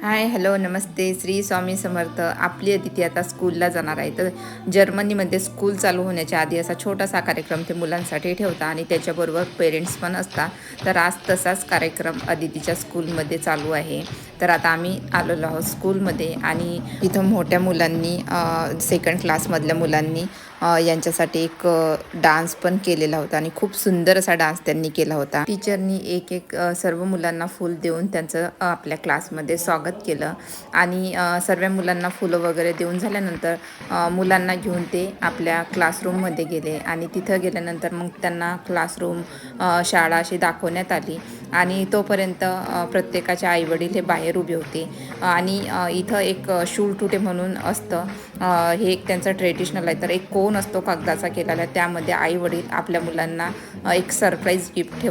हाय, hello, नमस्ते, श्री स्वामी समर्थ. आपली अदिती आता स्कूलला जाणार आहे. तर जर्मनीमध्ये स्कूल चालू होण्याच्या आधी असा छोटासा कार्यक्रम ते मुलांसाठी ठेवता आणि त्याच्याबरोबर पेरेंट्स पण असतात. तर आज तसाच कार्यक्रम अदितीच्या स्कूलमध्ये चालू आहे. तर आता आम्ही आलेलो आहोत स्कूलमध्ये आणि इथं मोठ्या मुलांनी सेकंड क्लासमधल्या मुलांनी यांच्यासाठी एक डान्स पण केलेला होता आणि खूप सुंदर असा डान्स त्यांनी केला होता. टीचरनी एक सर्व मुलांना फूल देऊन त्यांचं आपल्या क्लासमध्ये स्वागत केलं आणि सर्व मुलांना फुलं वगैरे देऊन झाल्यानंतर मुलांना घेऊन ते आपल्या क्लासरूममध्ये गेले आणि तिथं गेल्यानंतर मग त्यांना क्लासरूम शाळा अशी दाखवण्यात आली आणि तोपर्यंत प्रत्येकाचे आईवडील हे बाहेर उभे होते आणि इथं एक शूल टुटे म्हणून असतं. हे एक त्यांचं ट्रेडिशनल आहे. तर एक कोन असतो कागदाचा केलेला, त्यामध्ये आईवडील आपल्या मुलांना एक सरप्राईज गिफ्ट